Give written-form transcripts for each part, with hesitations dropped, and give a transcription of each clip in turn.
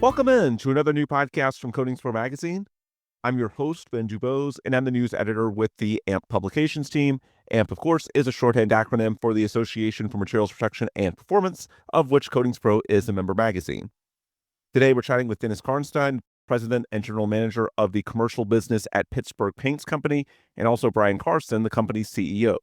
Welcome in to another new podcast from CoatingsPro Magazine. I'm your host, Ben Dubose, and I'm the news editor with the AMP publications team. AMP, of course, is a shorthand acronym for the Association for Materials Protection and Performance, of which CoatingsPro is a member magazine. Today, we're chatting with Dennis Karnstein, president and general manager of the commercial business at Pittsburgh Paints Company, and also Brian Carson, the company's CEO.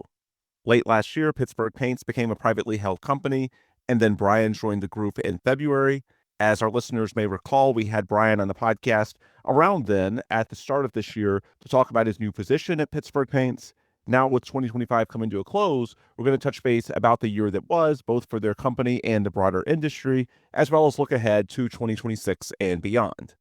Late last year, Pittsburgh Paints became a privately held company, and then Brian joined the group in February. As our listeners may recall, we had Brian on the podcast around then at the start of this year to talk about his new position at Pittsburgh Paints. Now with 2025 coming to a close, we're going to touch base about the year that was, both for their company and the broader industry, as well as look ahead to 2026 and beyond.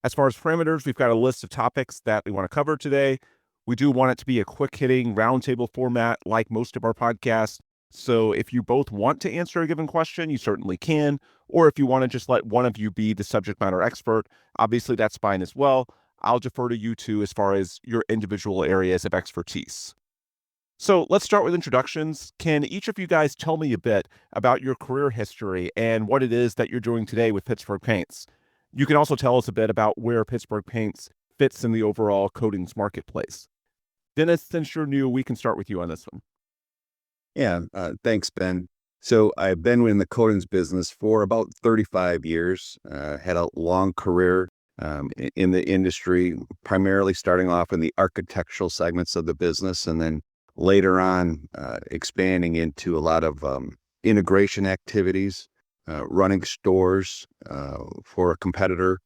As far as parameters, we've got a list of topics that we want to cover today. We do want it to be a quick-hitting roundtable format like most of our podcasts. So if you both want to answer a given question, you certainly can. Or if you want to just let one of you be the subject matter expert, obviously that's fine as well. I'll defer to you two as far as your individual areas of expertise. So let's start with introductions. Can each of you guys tell me a bit about your career history and what it is that you're doing today with Pittsburgh Paints? You can also tell us a bit about where Pittsburgh Paints fits in the overall coatings marketplace. Dennis, since you're new, we can start with you on this one. Yeah, thanks, Ben. So I've been in the coatings business for about 35 years, had a long career in the industry, primarily starting off in the architectural segments of the business, and then later on expanding into a lot of integration activities, running stores for a competitor.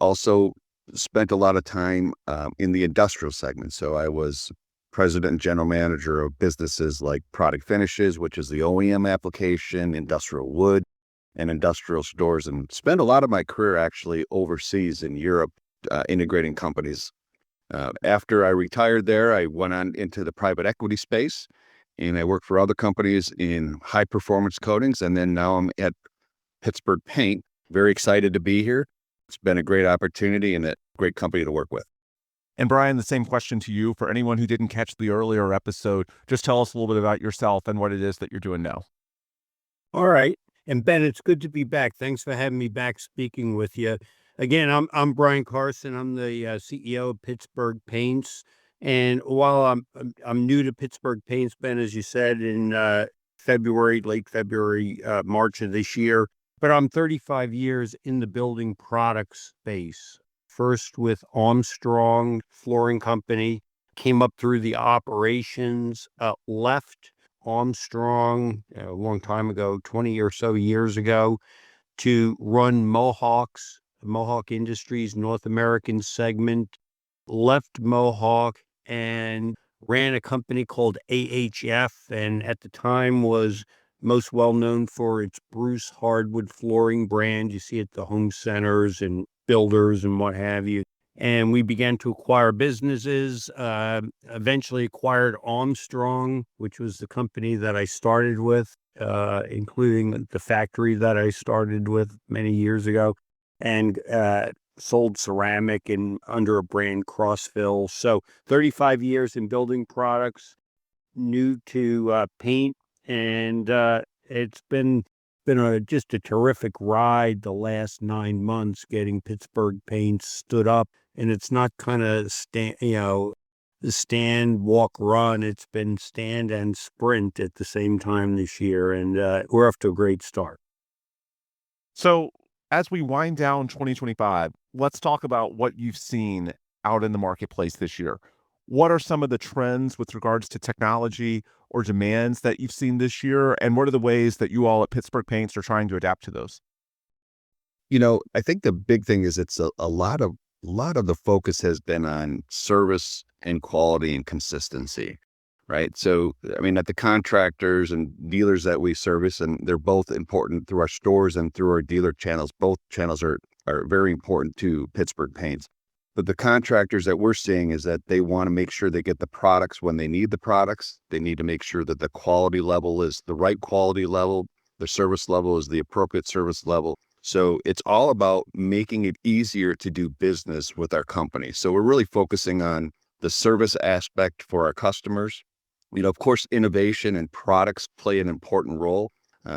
Also spent a lot of time in the industrial segment. So I was president and general manager of businesses like Product Finishes, which is the OEM application, industrial wood, and industrial stores, and spent a lot of my career actually overseas in Europe, integrating companies. After I retired there, I went on into the private equity space, and I worked for other companies in high performance coatings, and then now I'm at Pittsburgh Paint. Very excited to be here. It's been a great opportunity and a great company to work with. And Brian, the same question to you. For anyone who didn't catch the earlier episode, just tell us a little bit about yourself and what it is that you're doing now. All right. And Ben, it's good to be back. Thanks for having me back speaking with you. Again, I'm Brian Carson. I'm the CEO of Pittsburgh Paints. And while I'm new to Pittsburgh Paints, Ben, as you said, in late February, March of this year, but I'm 35 years in the building products space. First with Armstrong Flooring Company, came up through the operations, left Armstrong a long time ago, 20 or so years ago, to run Mohawk Industries North American segment, left Mohawk and ran a company called AHF, and at the time was most well known for its Bruce hardwood flooring brand. You see it at the home centers and builders and what have you. And we began to acquire businesses, eventually acquired Armstrong, which was the company that I started with, including the factory that I started with many years ago, and sold ceramic and under a brand Crossfill. So 35 years in building products, new to paint, and it's been just a terrific ride the last 9 months getting Pittsburgh Paints stood up. And it's not kind of the stand, walk, run. It's been stand and sprint at the same time this year. And we're off to a great start. So as we wind down 2025, let's talk about what you've seen out in the marketplace this year. What are some of the trends with regards to technology or demands that you've seen this year? And what are the ways that you all at Pittsburgh Paints are trying to adapt to those? I think the big thing is it's a lot of the focus has been on service and quality and consistency, right? So, I mean, at the contractors and dealers that we service, and they're both important through our stores and through our dealer channels, both channels are very important to Pittsburgh Paints. But the contractors that we're seeing is that they want to make sure they get the products when they need the products. They need to make sure that the quality level is the right quality level. The service level is the appropriate service level. So it's all about making it easier to do business with our company. So we're really focusing on the service aspect for our customers. Of course, innovation and products play an important role,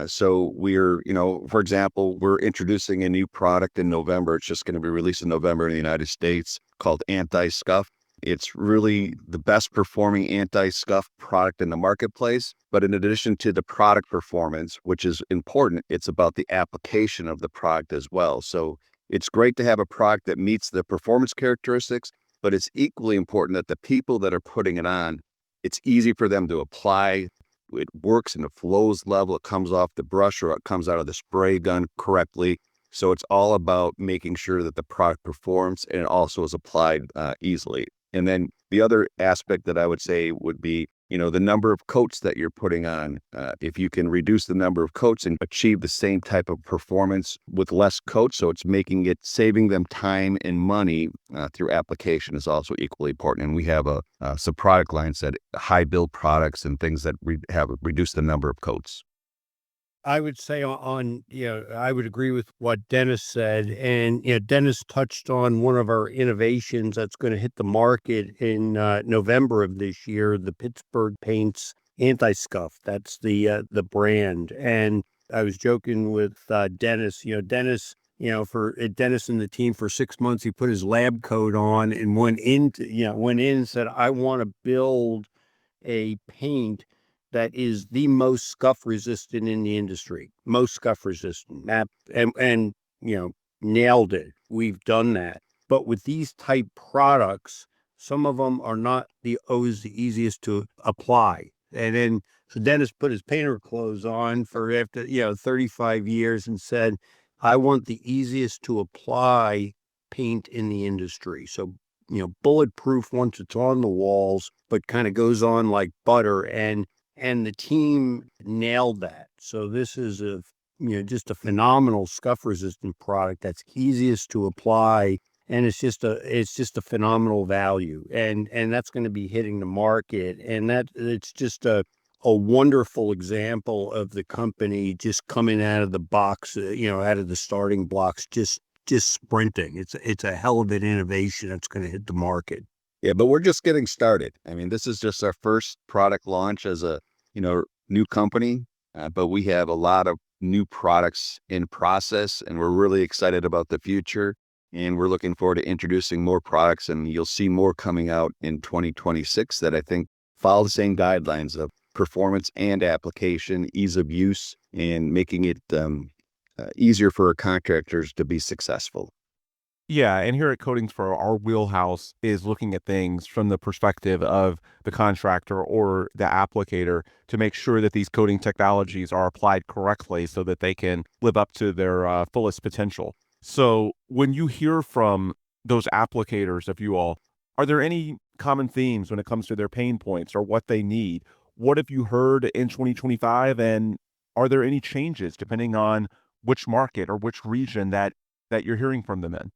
So we're, for example, we're introducing a new product in November. It's just going to be released in November in the United States called anti-scuff. It's really the best performing anti-scuff product in the marketplace. But in addition to the product performance, which is important, it's about the application of the product as well. So it's great to have a product that meets the performance characteristics, but it's equally important that the people that are putting it on, it's easy for them to apply. It works and it flows level. It comes off the brush or it comes out of the spray gun correctly. So it's all about making sure that the product performs and it also is applied easily. And then the other aspect that I would say would be, the number of coats that you're putting on. If you can reduce the number of coats and achieve the same type of performance with less coats, so it's saving them time and money through application is also equally important. And we have some product lines that high build products and things that have reduced the number of coats. I would say I would agree with what Dennis said. And, Dennis touched on one of our innovations that's going to hit the market in November of this year, the Pittsburgh Paints Anti-Scuff. That's the brand. And I was joking with Dennis, for Dennis and the team for 6 months, he put his lab coat on and went in and said, I want to build a paint that is the most scuff resistant in the industry, most scuff resistant. And nailed it. We've done that. But with these type products, some of them are not always the easiest to apply. And then so Dennis put his painter clothes on for after 35 years and said, I want the easiest to apply paint in the industry. So bulletproof once it's on the walls, but kind of goes on like butter. And the team nailed that. So this is just a phenomenal scuff resistant product that's easiest to apply. And it's just a phenomenal value. And that's going to be hitting the market. And it's just a wonderful example of the company just coming out of the box, out of the starting blocks, just sprinting. It's a hell of an innovation that's going to hit the market. Yeah, but we're just getting started. I mean, this is just our first product launch as a, new company, but we have a lot of new products in process and we're really excited about the future. And we're looking forward to introducing more products and you'll see more coming out in 2026 that I think follow the same guidelines of performance and application, ease of use, and making it easier for our contractors to be successful. Yeah, and here at CoatingsPro, our wheelhouse is looking at things from the perspective of the contractor or the applicator to make sure that these coating technologies are applied correctly so that they can live up to their fullest potential. So when you hear from those applicators of you all, are there any common themes when it comes to their pain points or what they need? What have you heard in 2025, and are there any changes depending on which market or which region that you're hearing from them in?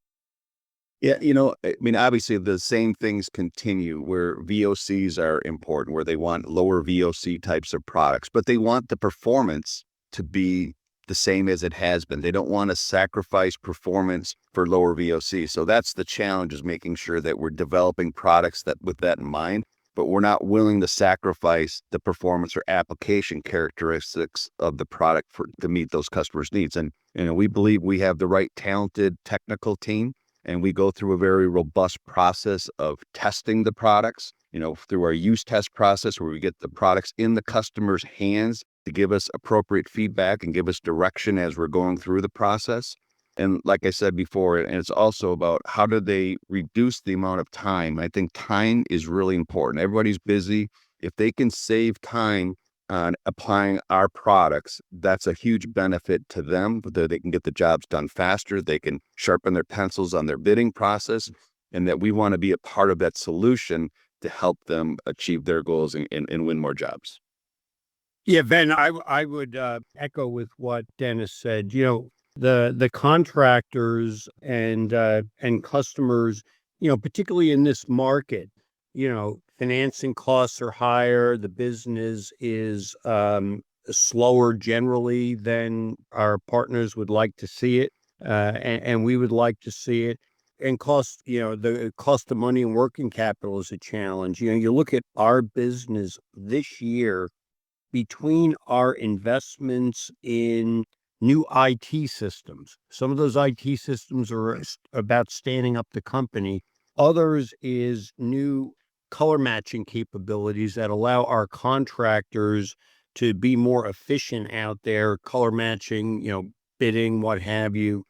Yeah, I mean, obviously the same things continue where VOCs are important, where they want lower VOC types of products, but they want the performance to be the same as it has been. They don't want to sacrifice performance for lower VOC. So that's the challenge, is making sure that we're developing products that with that in mind, but we're not willing to sacrifice the performance or application characteristics of the product to meet those customers' needs. And, we believe we have the right talented technical team. And we go through a very robust process of testing the products, through our use test process where we get the products in the customer's hands to give us appropriate feedback and give us direction as we're going through the process. And like I said before, and it's also about how do they reduce the amount of time. I think time is really important. Everybody's busy. If they can save time on applying our products, that's a huge benefit to them. They can get the jobs done faster. They can sharpen their pencils on their bidding process, and that we want to be a part of that solution to help them achieve their goals and win more jobs. Yeah, Ben, I would echo with what Dennis said. The contractors and customers, particularly in this market, financing costs are higher. The business is slower generally than our partners would like to see it, and we would like to see it. And the cost of money and working capital is a challenge. You look at our business this year. between our investments in new IT systems. Some of those IT systems are about standing up the company. Others is new color matching capabilities that allow our contractors to be more efficient out there, color matching, bidding, what have you.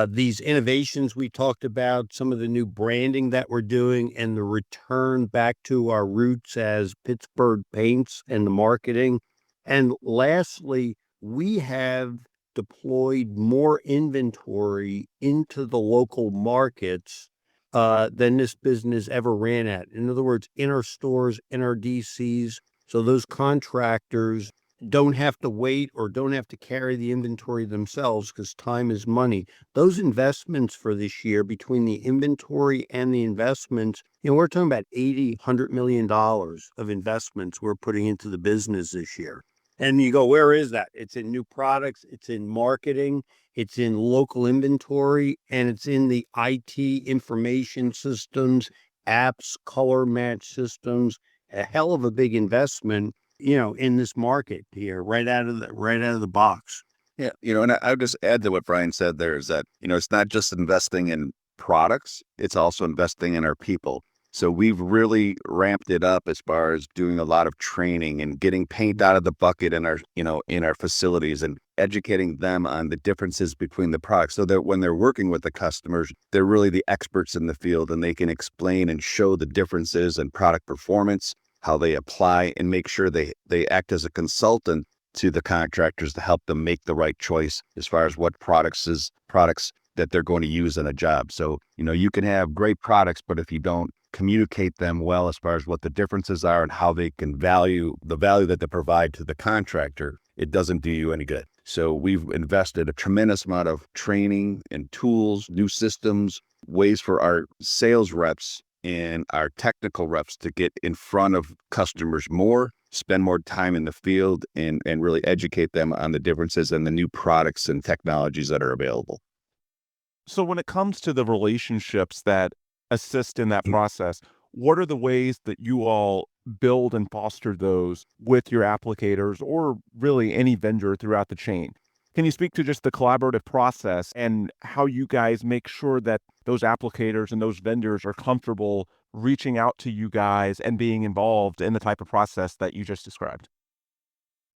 These innovations we talked about, some of the new branding that we're doing, and the return back to our roots as Pittsburgh Paints and the marketing. And lastly, we have deployed more inventory into the local markets than this business ever ran at. In other words, in our stores, in our DCs. So those contractors don't have to wait or don't have to carry the inventory themselves because time is money. Those investments for this year, between the inventory and the investments, we're talking about $80-100 million of investments we're putting into the business this year. And you go, where is that? It's in new products, it's in marketing, it's in local inventory, and it's in the IT information systems, apps, color match systems. A hell of a big investment, in this market here, right out of the box. Yeah, and I would just add to what Brian said there is that, it's not just investing in products, it's also investing in our people. So we've really ramped it up as far as doing a lot of training and getting paint out of the bucket in our facilities and educating them on the differences between the products so that when they're working with the customers, they're really the experts in the field and they can explain and show the differences in product performance, how they apply, and make sure they act as a consultant to the contractors to help them make the right choice as far as what products that they're going to use in a job. So, you can have great products, but if you don't communicate them well as far as what the differences are and how they can value that they provide to the contractor, it doesn't do you any good. So we've invested a tremendous amount of training and tools, new systems, ways for our sales reps and our technical reps to get in front of customers more, spend more time in the field, and really educate them on the differences and the new products and technologies that are available. So when it comes to the relationships that assist in that process, what are the ways that you all build and foster those with your applicators or really any vendor throughout the chain? Can you speak to just the collaborative process and how you guys make sure that those applicators and those vendors are comfortable reaching out to you guys and being involved in the type of process that you just described?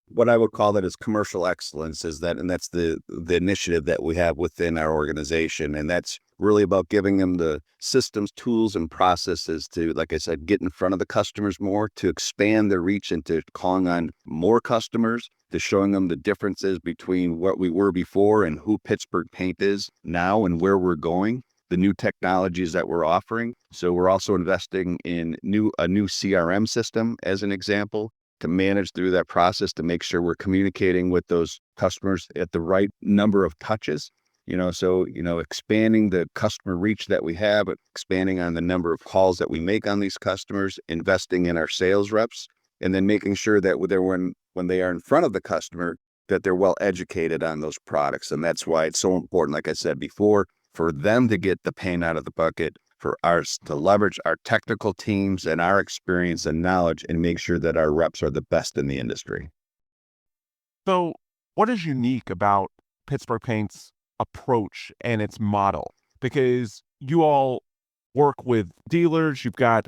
What I would call that is commercial excellence and that's the initiative that we have within our organization. And that's really about giving them the systems, tools, and processes to, like I said, get in front of the customers more, to expand their reach into calling on more customers, to showing them the differences between what we were before and who Pittsburgh Paint is now and where we're going, the new technologies that we're offering. So we're also investing in a new CRM system, as an example, to manage through that process, to make sure we're communicating with those customers at the right number of touches. Expanding the customer reach that we have, expanding on the number of calls that we make on these customers, investing in our sales reps, and then making sure that when they are in front of the customer, that they're well educated on those products. And that's why it's so important, like I said before, for them to get the paint out of the bucket, for us to leverage our technical teams and our experience and knowledge and make sure that our reps are the best in the industry. So what is unique about Pittsburgh Paint's approach and its model? Because you all work with dealers, you've got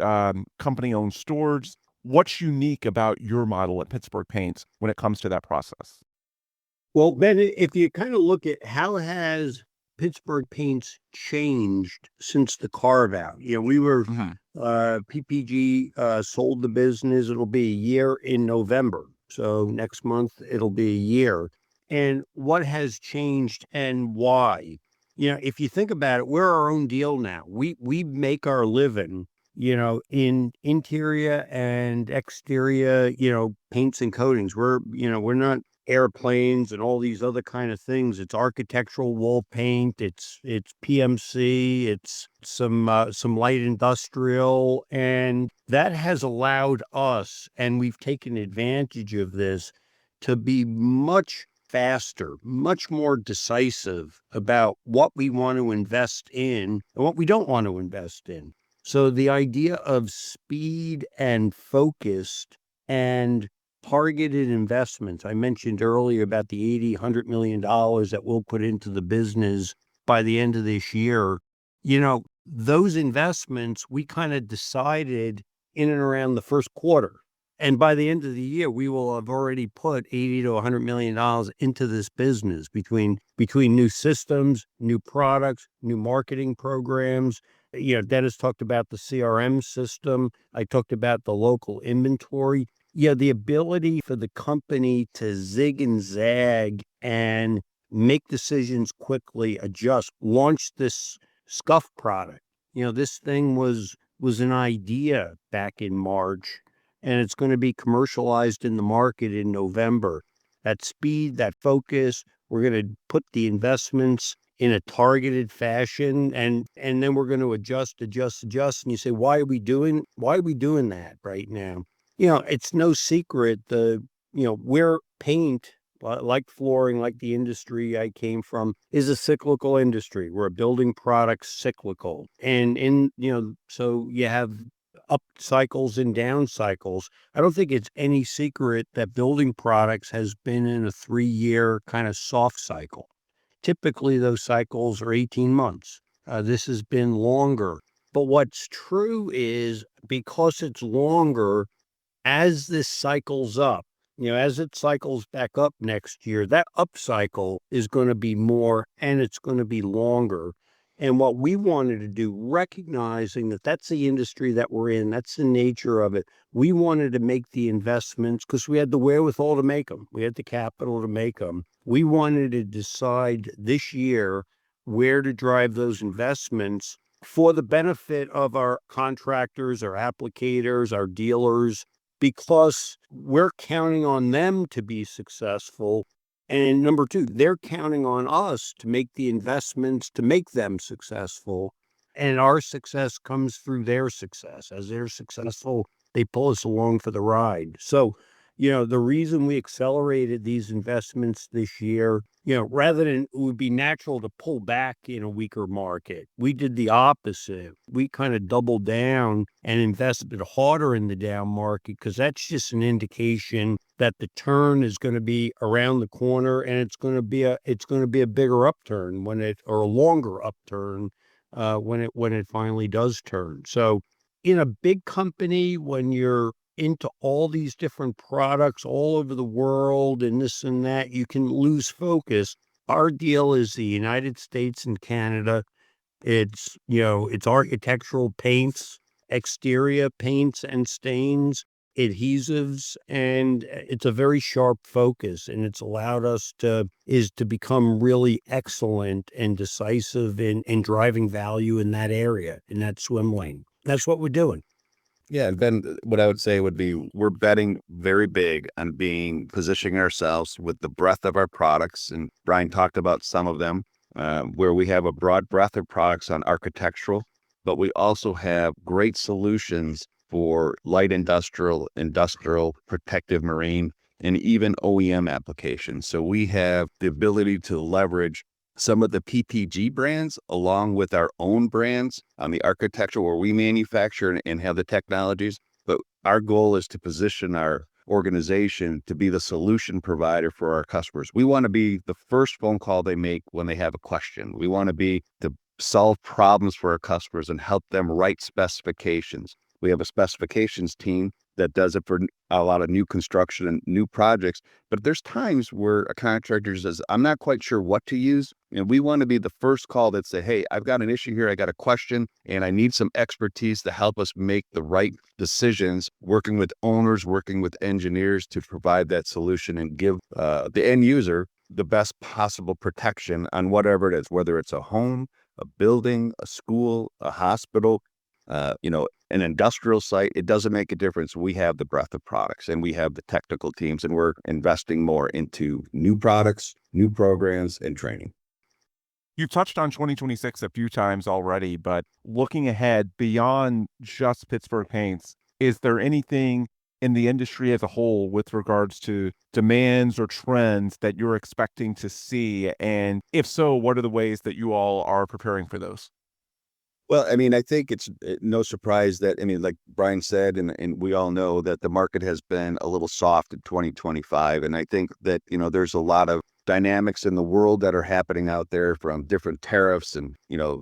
company-owned stores. What's unique about your model at Pittsburgh Paints when it comes to that process? Well, Ben, if you kind of look at how has Pittsburgh Paints changed since the carve out. We were PPG sold the business. It'll be a year in November. So next month it'll be a year. And what has changed and why? If you think about it, we're our own deal now. We make our living, in interior and exterior, paints and coatings. We're not airplanes and all these other kind of things. It's architectural wall paint. It's PMC. It's some light industrial, and that has allowed us, and we've taken advantage of this, to be much faster, much more decisive about what we want to invest in and what we don't want to invest in. So the idea of speed and focused and targeted investments. I mentioned earlier about the $80-100 million that we'll put into the business by the end of this year. Those investments, we kind of decided in and around the first quarter. And by the end of the year, we will have already put $80-100 million into this business between new systems, new products, new marketing programs. Dennis talked about the CRM system. I talked about the local inventory. The ability for the company to zig and zag and make decisions quickly, adjust, launch this scuff product. This thing was an idea back in March, and it's going to be commercialized in the market in November. That speed, that focus, we're going to put the investments in a targeted fashion, and then we're going to adjust. And you say, why are we doing that right now? It's no secret we're paint, like flooring, like the industry I came from, is a cyclical industry. We're a building products cyclical. And so you have up cycles and down cycles. I don't think it's any secret that building products has been in a 3-year kind of soft cycle. Typically, those cycles are 18 months. This has been longer. But what's true is, because it's longer, as this cycles up, as it cycles back up next year, that up cycle is going to be more, and it's going to be longer. And what we wanted to do, recognizing that that's the industry that we're in, that's the nature of it, we wanted to make the investments because we had the wherewithal to make them. We had the capital to make them. We wanted to decide this year where to drive those investments for the benefit of our contractors, our applicators, our dealers, because we're counting on them to be successful. And number two, they're counting on us to make the investments to make them successful. And our success comes through their success. As they're successful, they pull us along for the ride. So, the reason we accelerated these investments this year, rather than, it would be natural to pull back in a weaker market, we did the opposite. We kind of doubled down and invested harder in the down market, because that's just an indication that the turn is going to be around the corner, and it's going to be a bigger upturn or a longer upturn when it finally does turn. So in a big company, when you're into all these different products all over the world and this and that, you can lose focus. Our deal is the United States and Canada. It's architectural paints, exterior paints and stains, adhesives, and it's a very sharp focus, and it's allowed us to become really excellent and decisive in driving value in that area, in that swim lane. That's what we're doing. Yeah, and Ben, what I would say would be, we're betting very big on positioning ourselves with the breadth of our products. And Brian talked about some of them, where we have a broad breadth of products on architectural, but we also have great solutions for light industrial, protective marine, and even OEM applications. So we have the ability to leverage some of the PPG brands along with our own brands on the architecture, where we manufacture and have the technologies. But our goal is to position our organization to be the solution provider for our customers. We want to be the first phone call they make when they have a question. We want to be to solve problems for our customers and help them write specifications. We have a specifications team that does it for a lot of new construction and new projects. But there's times where a contractor says, I'm not quite sure what to use. And we want to be the first call that say, hey, I've got an issue here. I got a question, and I need some expertise to help us make the right decisions, working with owners, working with engineers to provide that solution and give the end user the best possible protection on whatever it is, whether it's a home, a building, a school, a hospital, an industrial site. It doesn't make a difference. We have the breadth of products, and we have the technical teams, and we're investing more into new products, new programs, and training. You've touched on 2026 a few times already, but looking ahead beyond just Pittsburgh Paints, is there anything in the industry as a whole with regards to demands or trends that you're expecting to see? And if so, what are the ways that you all are preparing for those? Well, I mean, I think it's no surprise that, I mean, like Brian said, and we all know that the market has been a little soft in 2025. And I think that, there's a lot of dynamics in the world that are happening out there, from different tariffs and,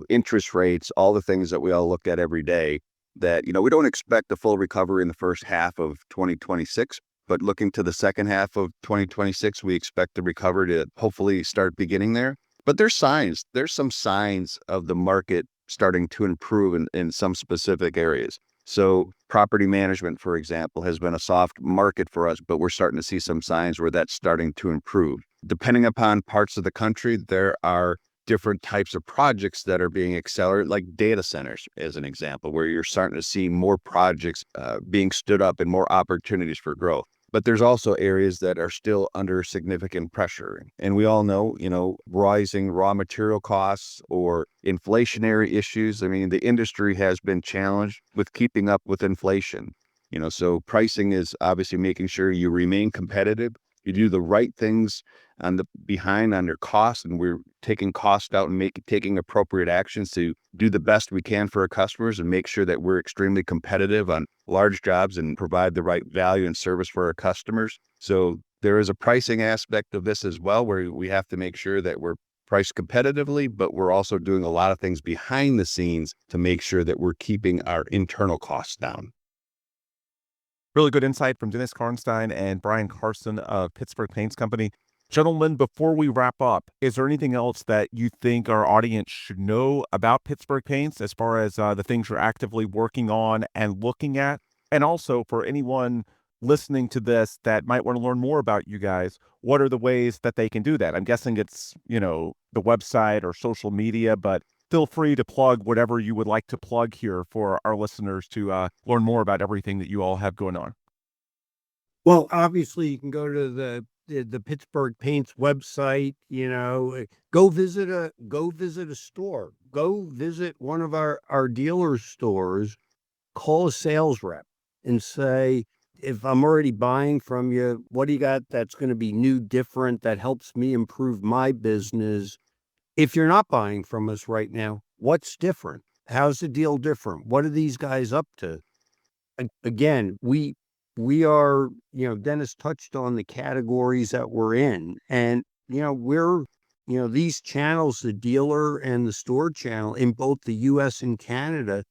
interest rates, all the things that we all look at every day, that, we don't expect a full recovery in the first half of 2026. But looking to the second half of 2026, we expect the recovery to hopefully start beginning there. But there's some signs of the market starting to improve in some specific areas. So property management, for example, has been a soft market for us, but we're starting to see some signs where that's starting to improve. Depending upon parts of the country, there are different types of projects that are being accelerated, like data centers, as an example, where you're starting to see more projects being stood up and more opportunities for growth. But there's also areas that are still under significant pressure. And we all know, rising raw material costs or inflationary issues. I mean, the industry has been challenged with keeping up with inflation. So pricing is obviously making sure you remain competitive. You do the right things on your costs, and we're taking cost out and taking appropriate actions to do the best we can for our customers and make sure that we're extremely competitive on large jobs and provide the right value and service for our customers. So there is a pricing aspect of this as well, where we have to make sure that we're priced competitively, but we're also doing a lot of things behind the scenes to make sure that we're keeping our internal costs down. Really good insight from Dennis Karnstein and Brian Carson of Pittsburgh Paints Company. Gentlemen, before we wrap up, is there anything else that you think our audience should know about Pittsburgh Paints as far as the things you're actively working on and looking at? And also, for anyone listening to this that might want to learn more about you guys, what are the ways that they can do that? I'm guessing it's, the website or social media, but feel free to plug whatever you would like to plug here for our listeners to learn more about everything that you all have going on. Well, obviously, you can go to the Pittsburgh Paints website. Go visit a store. Go visit one of our dealer stores. Call a sales rep and say, if I'm already buying from you, what do you got that's going to be new, different, that helps me improve my business? If you're not buying from us right now, what's different? How's the deal different? What are these guys up to? Again, we are, Dennis touched on the categories that we're in, and, these channels, the dealer and the store channel in both the US and Canada,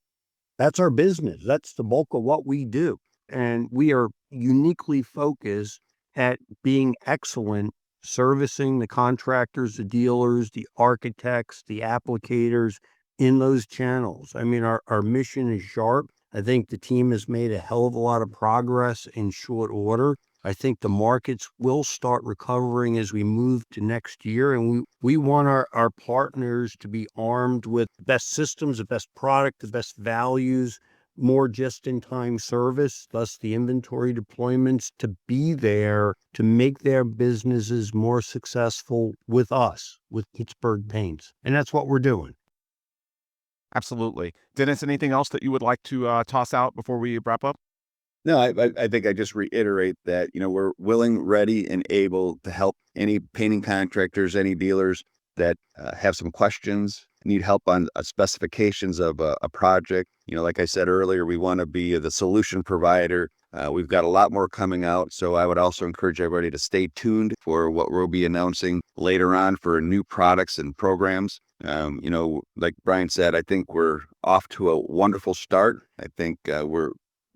that's our business. That's the bulk of what we do. And we are uniquely focused at being excellent, servicing the contractors, the dealers, the architects, the applicators in those channels. I mean, our mission is sharp. I think the team has made a hell of a lot of progress in short order. I think the markets will start recovering as we move to next year. And we want our partners to be armed with the best systems, the best product, the best values, more just-in-time service, thus the inventory deployments, to be there to make their businesses more successful with us, with Pittsburgh Paints. And that's what we're doing. Absolutely. Dennis, anything else that you would like to toss out before we wrap up? No, I think I just reiterate that, we're willing, ready, and able to help any painting contractors, any dealers that have some questions, need help on specifications of a project. Like I said earlier, we want to be the solution provider. We've got a lot more coming out. So I would also encourage everybody to stay tuned for what we'll be announcing later on for new products and programs. Like Brian said, I think we're off to a wonderful start. I think we're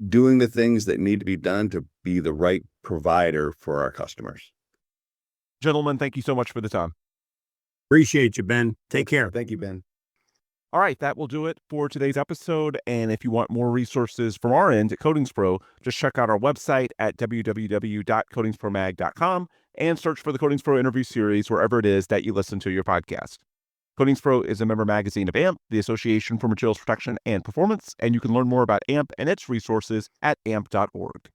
doing the things that need to be done to be the right provider for our customers. Gentlemen, thank you so much for the time. Appreciate you, Ben. Take care. Thank you, Ben. All right, that will do it for today's episode. And if you want more resources from our end at CoatingsPro, just check out our website at www.coatingspromag.com and search for the CoatingsPro interview series wherever it is that you listen to your podcast. CoatingsPro is a member magazine of AMP, the Association for Materials Protection and Performance, and you can learn more about AMP and its resources at amp.org.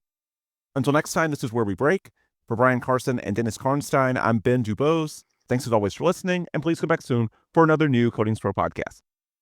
Until next time, this is Where We Break. For Brian Carson and Dennis Karnstein, I'm Ben Dubose. Thanks as always for listening, and please come back soon for another new CoatingsPro podcast.